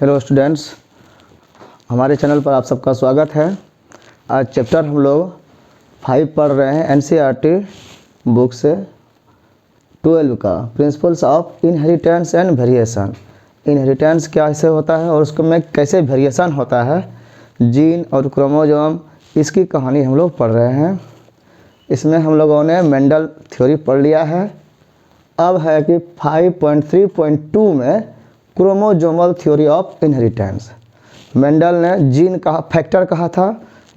Hello students, हमारे channel पर आप सबका स्वागत है। आज चैप्टर हम लोग 5 पढ़ रहे हैं एनसीईआरटी बुक से 12 का principles of inheritance and variation. Inheritance क्या ऐसे होता है और उसको में कैसे वेरिएशन होता है, जीन और क्रोमोसोम, इसकी कहानी हम लोग पढ़ रहे हैं। इसमें हम लोगों ने मेंडल थ्योरी पढ़ लिया है। अब है कि 5.3.2 में chromosomal theory of inheritance. Mendel ने जीन कहा, फैक्टर कहा था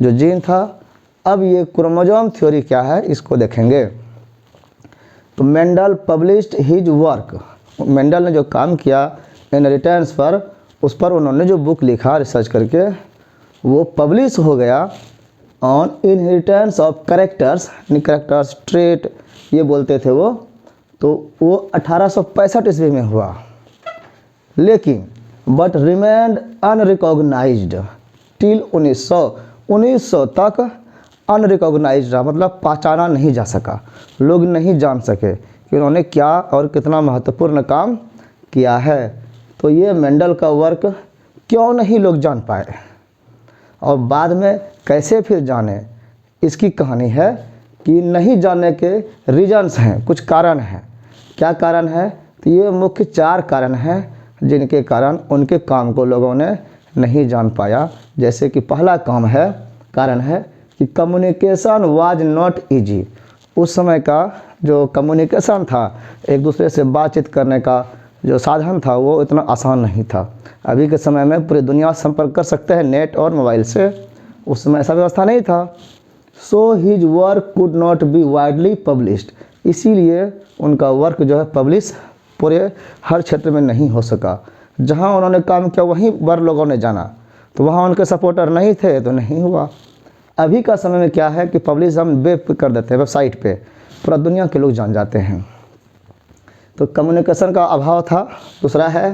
जो जीन था। अब ये क्रोमोसोम थ्योरी क्या है इसको देखेंगे। तो Mendel published his work, Mendel ने जो काम किया इनहेरिटेंस पर, उस पर उन्होंने जो बुक लिखा रिसर्च करके, वो पब्लिश हो गया on inheritance of characters, characters trait ये बोलते थे वो। तो वो 1865 ईस्वी में हुआ, लेकिन बट रिमेन्ड अनरिकॉग्नाइज्ड टिल 1900 तक अनरिकॉग्नाइज्ड रहा, मतलब पहचाना नहीं जा सका, लोग नहीं जान सके कि उन्होंने क्या और कितना महत्वपूर्ण काम किया है। तो ये मेंडल का वर्क क्यों नहीं लोग जान पाए और बाद में कैसे फिर जाने, इसकी कहानी है कि नहीं जानने के रीजन्स हैं, कुछ कारण हैं। क्या कारण है? तो ये मुख्य 4 कारण हैं जिनके कारण उनके काम को लोगों ने नहीं जान पाया। जैसे कि पहला कारण है कि कम्युनिकेशन वाज नॉट इजी। उस समय का जो कम्युनिकेशन था, एक दूसरे से बातचीत करने का जो साधन था, वो इतना आसान नहीं था। अभी के समय में पूरी दुनिया संपर्क कर सकते हैं नेट और मोबाइल से, उस समय ऐसा व्यवस्था नहीं था। So his work could not be widely published, इसीलिए उनका वर्क जो है पब्लिश पूरे हर क्षेत्र में नहीं हो सका। जहां उन्होंने काम किया वहीं पर लोगों ने जाना, तो वहां उनके सपोर्टर नहीं थे तो नहीं हुआ। अभी का समय में क्या है कि पब्लिश हम वेब पे कर देते हैं, वेबसाइट पे पूरा दुनिया के लोग जान जाते हैं। तो कम्युनिकेशन का अभाव था। दूसरा है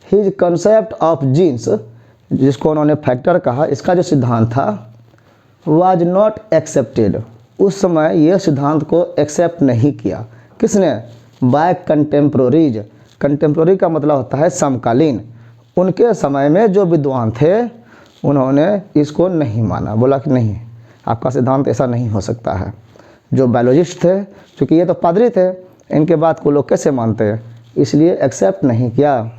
हिज कंसेप्ट ऑफ जीन्स, जिसको उन्होंने फैक्टर कहा, इसका जो सिद्धांत था वाज नॉट एक्सेप्टेड। उस समय यह सिद्धांत को एक्सेप्ट नहीं किया। किसने? बाय कंटेम्प्रोरीज। कंटेम्प्रोरी का मतलब होता है समकालीन। उनके समय में जो विद्वान थे उन्होंने इसको नहीं माना, बोला कि नहीं, आपका सिद्धांत ऐसा नहीं हो सकता है। जो बायोलॉजिस्ट थे, क्योंकि ये तो पादरी थे, इनके बात को लोग कैसे मानते हैं, इसलिए एक्सेप्ट नहीं किया।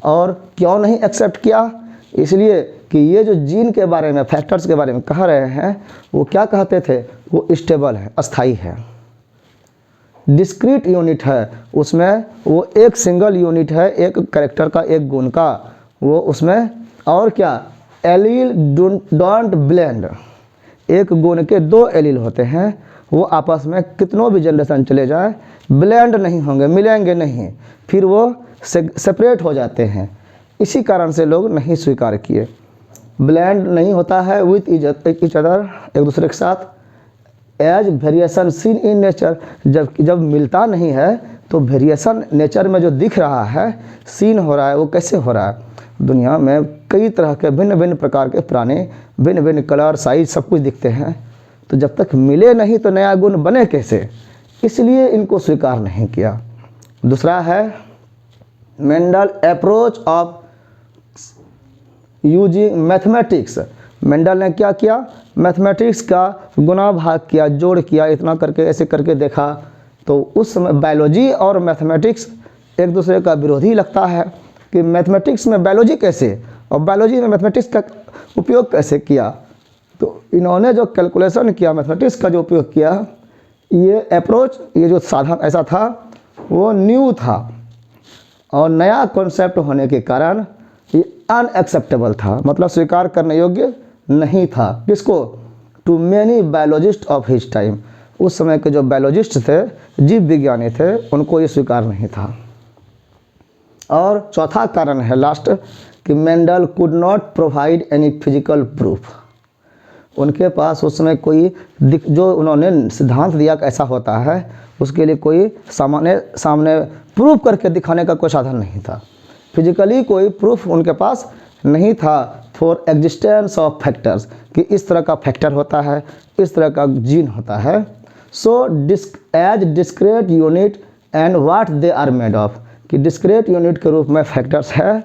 और क्यों नहीं एक्सेप्ट किया? इसलिए कि ये जो जीन के बारे में, फैक्टर्स के बारे में कह रहे हैं, वो क्या कहते थे, वो स्टेबल है, अस्थाई है, डिस्क्रीट यूनिट है। उसमें वो एक सिंगल यूनिट है, एक कैरेक्टर का, एक गुण का, वो उसमें। और क्या? एलील डोंट ब्लेंड, एक गुण के 2 एलील होते हैं, वो आपस में कितनों भी जनरेशन चले जाए ब्लेंड नहीं होंगे, मिलेंगे नहीं, फिर वो सेपरेट हो जाते हैं। इसी कारण से लोग नहीं स्वीकार किए। ब्लेंड नहीं होता है विथ ईच अदर, एक दूसरे के साथ। As variation seen in nature, जब मिलता नहीं है तो वेरिएशन नेचर में जो दिख रहा है, सीन हो रहा है, वो कैसे हो रहा है? दुनिया में कई तरह के भिन्न भिन्न प्रकार के प्राणी, भिन्न भिन्न कलर, साइज, सब कुछ दिखते हैं। तो जब तक मिले नहीं तो नया गुण बने कैसे? इसलिए इनको स्वीकार नहीं किया। दूसरा है Mendel approach of using mathematics. Mendel ने क्या किया? मैथमेटिक्स का गुना भाग किया, जोड़ किया, इतना करके ऐसे करके देखा। तो उस समय बायोलॉजी और मैथमेटिक्स एक दूसरे का विरोधी लगता है कि मैथमेटिक्स में बायोलॉजी कैसे और बायोलॉजी में मैथमेटिक्स का उपयोग कैसे किया। तो इन्होंने जो कैलकुलेशन किया, मैथमेटिक्स का जो उपयोग किया, ये अप्रोच, ये जो साधन ऐसा था, वो न्यू था और नया कॉन्सेप्ट होने के कारण ये अनएक्सेप्टेबल था, मतलब स्वीकार करने योग्य नहीं था। किसको? To many biologist of his time. उस समय के जो बायोलॉजिस्ट थे, जीव विज्ञानी थे, उनको ये स्वीकार नहीं था। और चौथा कारण है लास्ट, कि Mendel could not provide any physical proof. उनके पास उस समय कोई जो उन्होंने सिद्धांत दिया कि ऐसा होता है, उसके लिए कोई सामने प्रूफ करके दिखाने का कोई साधन नहीं था। फिजिकली कोई प्रूफ उनके पास नहीं था फॉर एग्जिस्टेंस ऑफ फैक्टर्स, कि इस तरह का फैक्टर होता है, इस तरह का जीन होता है। So as discrete unit and what they are made of, कि डिस्क्रीट यूनिट के रूप में फैक्टर्स है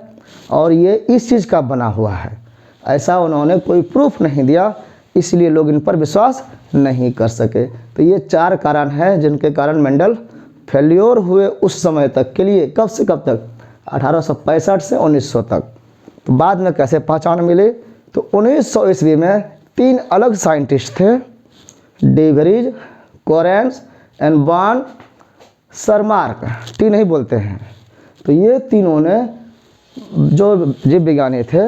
और ये इस चीज़ का बना हुआ है। ऐसा उन्होंने कोई प्रूफ नहीं दिया, इसलिए लोग इन पर विश्वास नहीं कर सके। तो ये 4 कारण हैं जिनके कारण मेंडल फेल्योर हुए उस समय तक के लिए। कब से कब तक? 1865 से 1900 तक। तो बाद में कैसे पहचान मिली? तो 1900 ईस्वी में 3 अलग साइंटिस्ट थे, de Vries, Correns and von Tschermak, T नहीं बोलते हैं। तो ये तीनों ने, जो जीव विज्ञानी थे,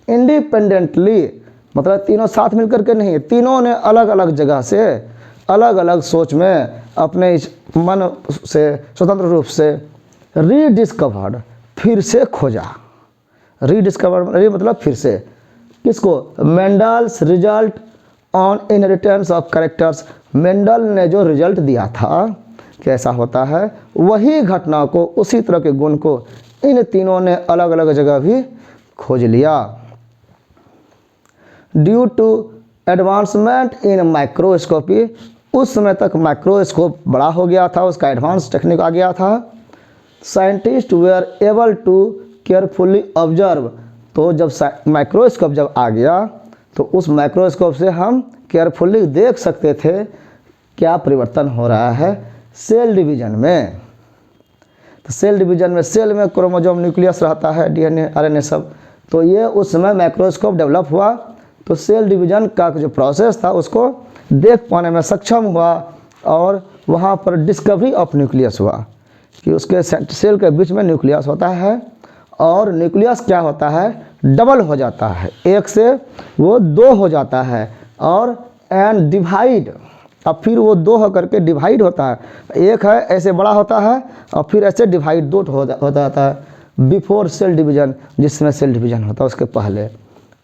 इंडिपेंडेंटली, मतलब तीनों साथ मिलकर के नहीं, तीनों ने अलग अलग जगह से अलग अलग सोच में अपने इस मन से स्वतंत्र रूप से रीडिस्कवर्ड, फिर से खोजा। रीडिस्कवर्ड मतलब फिर से, किसको? Mendel's result on inheritance of characters. Mendel ने जो रिजल्ट दिया था कैसा होता है, वही घटना को, उसी तरह के गुण को इन तीनों ने अलग अलग जगह भी खोज लिया। Due to advancement in microscopy, उस समय तक माइक्रोस्कोप बड़ा हो गया था, उसका एडवांस टेक्निक आ गया था। Scientist were able to carefully observe, तो जब माइक्रोस्कोप जब आ गया तो उस माइक्रोस्कोप से हम केयरफुली देख सकते थे क्या परिवर्तन हो रहा है सेल डिवीजन में। तो सेल डिवीजन में, सेल में क्रोमोसोम, न्यूक्लियस रहता है, डीएनए, आरएनए सब। तो ये उस समय माइक्रोस्कोप डेवलप हुआ तो सेल डिवीजन का जो प्रोसेस था उसको देख पाने में सक्षम हुआ, और वहाँ पर डिस्कवरी ऑफ न्यूक्लियस हुआ कि उसके सेल के बीच में न्यूक्लियस होता है, और न्यूक्लियस क्या होता है, डबल हो जाता है, 1 से वो 2 हो जाता है, और एंड डिवाइड, अब फिर वो 2 होकर के डिवाइड होता है। एक है ऐसे बड़ा होता है और फिर ऐसे डिवाइड 2 हो जाता है बिफोर सेल डिवीजन, जिसमें सेल डिवीजन होता है उसके पहले।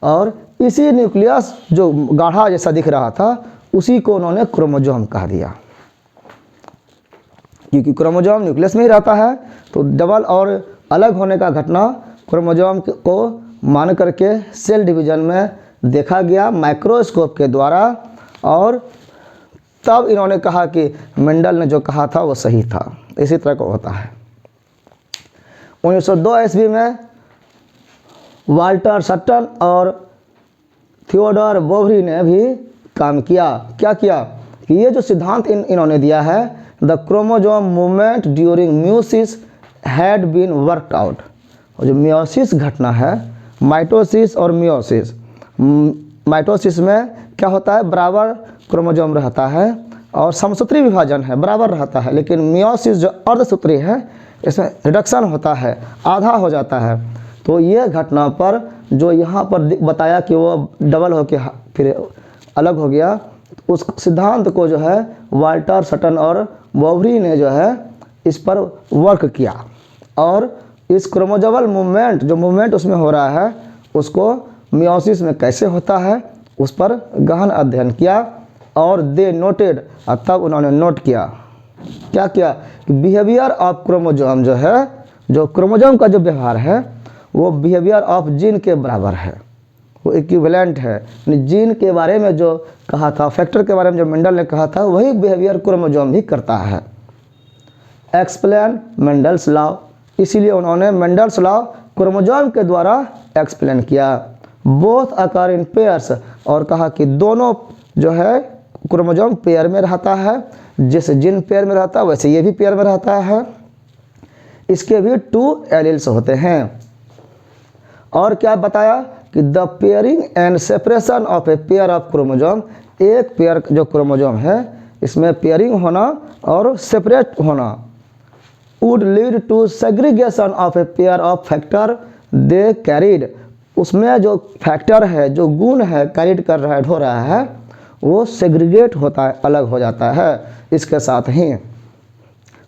और इसी न्यूक्लियस जो गाढ़ा जैसा दिख रहा था उसी को उन्होंने क्रोमोसोम कह दिया, क्योंकि क्रोमोसोम न्यूक्लियस में ही रहता है। तो डबल और अलग होने का घटना क्रोमोसोम को मान करके सेल डिवीजन में देखा गया माइक्रोस्कोप के द्वारा, और तब इन्होंने कहा कि मेंडल ने जो कहा था वो सही था। इसी तरह का होता है। 1902 ईस्वी में वाल्टर सटन और थियोडोर बोवरी ने भी काम किया। क्या किया कि ये जो सिद्धांत इन्होंने दिया है, the chromosome movement during meiosis had been worked out. और जो मियोसिस घटना है, माइटोसिस और मियोसिस, माइटोसिस में क्या होता है, बराबर क्रोमोसोम रहता है और समसूत्री विभाजन है, बराबर रहता है। लेकिन मियोसिस जो अर्धसूत्री है, इसमें रिडक्शन होता है, आधा हो जाता है। तो ये घटना पर जो यहाँ पर बताया कि वो डबल हो के फिर अलग हो गया, उस सिद्धांत को जो है वाल्टर सटन और बोवरी ने जो है इस पर वर्क किया, और इस क्रोमोसोमल मूवमेंट, जो मूवमेंट उसमें हो रहा है, उसको मियोसिस में कैसे होता है उस पर गहन अध्ययन किया। और दे नोटेड, तब उन्होंने नोट किया, क्या किया कि बिहेवियर ऑफ क्रोमोसोम जो है, जो क्रोमोसोम का जो व्यवहार है वो बिहेवियर ऑफ जीन के बराबर है, वो इक्विवेलेंट है। जीन के बारे में जो कहा था, फैक्टर के बारे में जो मेंडल ने कहा था, वही बिहेवियर क्रोमोसोम भी करता है। एक्सप्लेन मेंडल्स लॉ, इसीलिए उन्होंने मेंडल्स लॉ क्रोमोसोम के द्वारा एक्सप्लेन किया। बोथ अकर इन पेयर्स, और कहा कि दोनों जो है क्रोमोसोम पेयर में रहता है, जैसे जीन पेयर में रहता है वैसे ये भी पेयर में रहता है। इसके भी 2 एलील्स होते हैं। और क्या बताया कि the pairing and separation of a pair of chromosome, एक पेयर जो क्रोमोसोम है इसमें पेयरिंग होना और सेपरेट होना would lead to segregation of a pair of factor they carried, उसमें जो फैक्टर है, जो गुण है कैरिड कर रहा है, ढो रहा है, वो सेग्रीगेट होता है, अलग हो जाता है। इसके साथ ही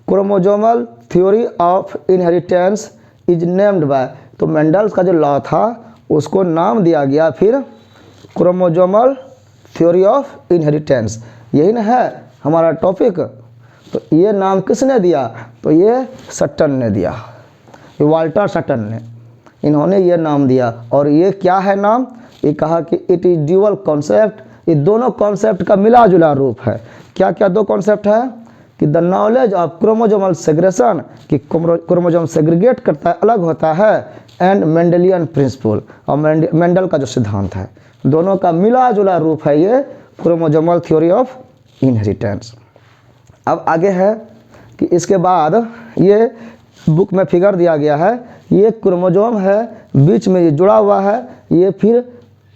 chromosomal theory of inheritance is named by, तो मेंडल्स का जो लॉ था उसको नाम दिया गया फिर क्रोमोसोमल थ्योरी ऑफ इनहेरिटेंस। यही ना है हमारा टॉपिक। तो ये नाम किसने दिया? तो ये सटन ने दिया, ये वाल्टर सटन ने, इन्होंने ये नाम दिया। और ये क्या है नाम? ये कहा कि इट इज ड्यूअल कॉन्सेप्ट, ये दोनों कॉन्सेप्ट का मिला जुला रूप है। क्या क्या 2 कॉन्सेप्ट है कि the knowledge of chromosomal segregation, कि क्रोमोजोम सेग्रीगेट करता है, अलग होता है, एंड मेंडेलियन प्रिंसिपल, और मेंडल का जो सिद्धांत है, दोनों का मिला जुला रूप है ये क्रोमोजोमल थ्योरी ऑफ इनहेरिटेंस। अब आगे है कि इसके बाद ये बुक में फिगर दिया गया है, ये क्रोमोजोम है, बीच में ये जुड़ा हुआ है, ये फिर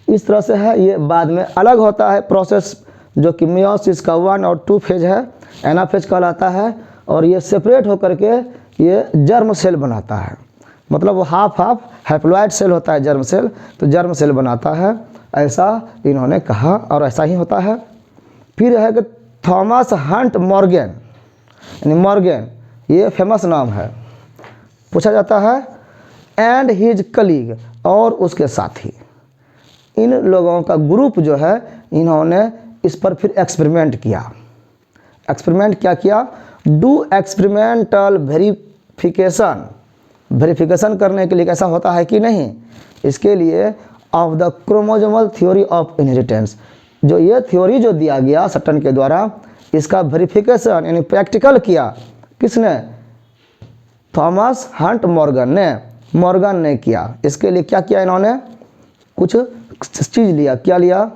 इस तरह से है, ये बाद में अलग होता है प्रोसेस, जो कि मियोसिस का 1 और 2 फेज है, एनाफेज कहलाता है, और ये सेपरेट होकर के ये जर्म सेल बनाता है, मतलब वो हाफ हैप्लॉइड सेल होता है जर्म सेल, तो जर्म सेल बनाता है, ऐसा इन्होंने कहा और ऐसा ही होता है। फिर है कि थॉमस हंट मॉर्गन, यानी मॉर्गन ये फेमस नाम है, पूछा जाता है, एंड हिज कलीग, और उसके साथी, इन लोगों का ग्रुप जो है, इन्होंने इस पर फिर एक्सपेरिमेंट किया। एक्सपेरिमेंट क्या किया? डू एक्सपेरिमेंटल वेरिफिकेशन करने के लिए कैसा होता है कि नहीं, इसके लिए of the chromosomal theory of inheritance, जो ये थ्योरी जो दिया गया सटन के द्वारा, इसका वेरिफिकेशन यानी प्रैक्टिकल किया किसने? थॉमस हंट मॉर्गन ने किया। इसके लिए क्या किया इन्होंने? कुछ चीज़ लिया। क्या लिया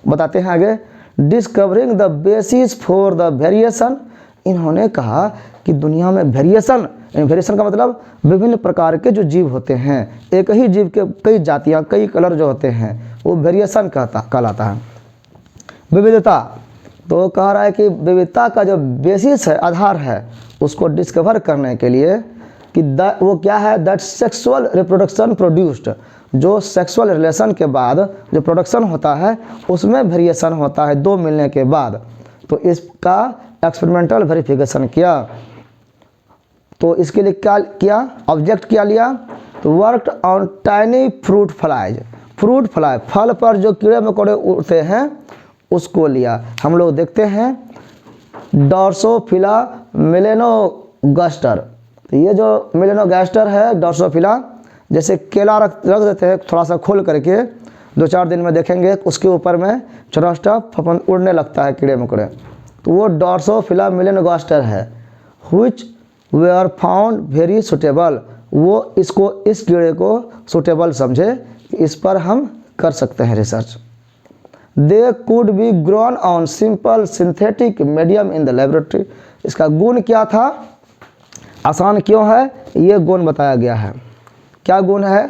बताते हैं आगे। Discovering the basis for the variation, इन्होंने कहा कि दुनिया में वेरिएशन का मतलब विभिन्न प्रकार के जो जीव होते हैं, एक ही जीव के कई जातियाँ, कई कलर जो होते हैं, वो वेरिएशन कहलाता है, विविधता। तो कह रहा है कि विविधता का जो बेसिस है, आधार है, उसको डिस्कवर करने के लिए कि वो क्या है, दैट सेक्सुअल रिप्रोडक्शन प्रोड्यूस्ड, जो सेक्सुअल रिलेशन के बाद जो प्रोडक्शन होता है उसमें वेरिएशन होता है दो मिलने के बाद। तो इसका एक्सपेरिमेंटल वेरिफिकेशन किया। तो इसके लिए क्या किया, ऑब्जेक्ट क्या लिया? तो worked on tiny fruit fly, फल पर जो कीड़े मकोड़े उड़ते हैं उसको लिया। हम लोग देखते हैं डॉर्सोफिला मेलेनोगास्टर, तो ये जो मेलेनोगास्टर है डॉर्सोफिला, जैसे केला रख देते हैं थोड़ा सा खोल करके, 2-4 दिन में देखेंगे उसके ऊपर में छोटा छोटा फफन उड़ने लगता है कीड़े मकोड़े, तो वो डॉर्सोफिला मेलेनोगास्टर है। Which they are found very suitable, वो इसको, इस कीड़े को सुटेबल समझे कि इस पर हम कर सकते हैं research. They could be grown on simple synthetic medium in the laboratory, इसका गुण क्या था, आसान क्यों है, ये गुण बताया गया है। क्या गुण है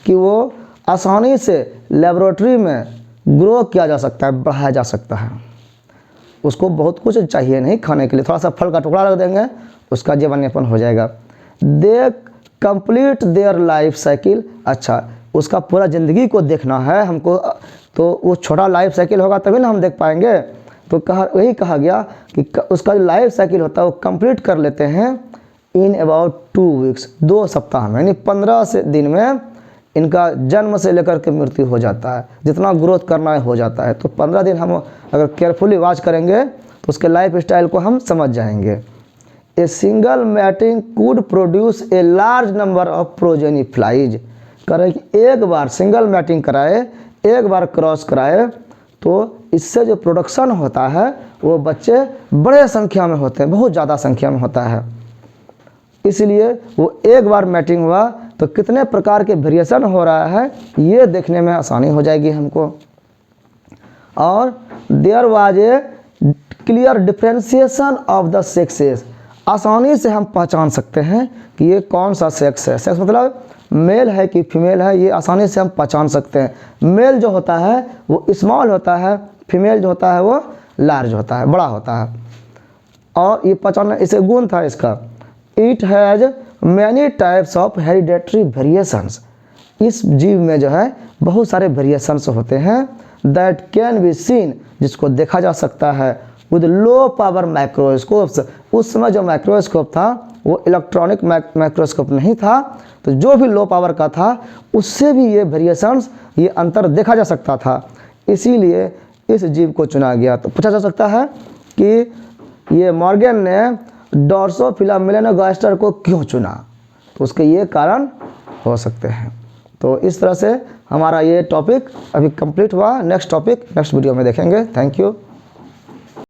कि वो आसानी से लेबोरेटरी में ग्रो किया जा सकता है, बढ़ाया जा सकता है। उसको बहुत कुछ चाहिए नहीं खाने के लिए, थोड़ा सा फल का टुकड़ा रख देंगे, उसका जीवन यापन हो जाएगा। They complete their life cycle, अच्छा उसका पूरा ज़िंदगी को देखना है हमको, तो वो छोटा लाइफ साइकिल होगा तभी ना हम देख पाएंगे। तो वही कहा गया कि उसका जो लाइफ साइकिल होता है वो कंप्लीट कर लेते हैं इन अबाउट 2 वीक्स, 2 सप्ताह में, यानी 15 से दिन में इनका जन्म से लेकर के मृत्यु हो जाता है, जितना ग्रोथ करना है हो जाता है। तो 15 दिन हम अगर केयरफुली वॉच करेंगे तो उसके लाइफ स्टाइल को हम समझ जाएंगे। A single mating could produce a large number of progeny flies, करें कि एक बार सिंगल मैटिंग कराए, एक बार क्रॉस कराए, तो इससे जो प्रोडक्शन होता है वो बच्चे बड़े संख्या में होते हैं, बहुत ज़्यादा संख्या में होता है। इसलिए वो एक बार मैटिंग हुआ तो कितने प्रकार के वेरिएशन हो रहा है ये देखने में आसानी हो जाएगी हमको। और there was a clear differentiation of the sexes, आसानी से हम पहचान सकते हैं कि ये कौन सा सेक्स है। सेक्स मतलब मेल है कि फीमेल है, ये आसानी से हम पहचान सकते हैं। मेल जो होता है वो स्मॉल होता है, फीमेल जो होता है वो लार्ज होता है, बड़ा होता है। और ये पहचानना, इसे गुण था इसका, it has many types of hereditary variations, इस जीव में जो है बहुत सारे वेरिएशंस होते हैं। दैट कैन बी सीन, जिसको देखा जा सकता है विद लो पावर माइक्रोस्कोप्स, उस समय जो माइक्रोस्कोप था वो इलेक्ट्रॉनिक माइक्रोस्कोप नहीं था, तो जो भी लो पावर का था उससे भी ये वेरिएशंस, ये अंतर देखा जा सकता था, इसीलिए इस जीव को चुना गया। तो पूछा जा सकता है कि ये मॉर्गन ने डॉर्सोफिला मेलेनोगास्टर को क्यों चुना, तो उसके ये कारण हो सकते हैं। तो इस तरह से हमारा ये टॉपिक अभी कंप्लीट हुआ। नेक्स्ट टॉपिक नेक्स्ट वीडियो में देखेंगे। Thank you.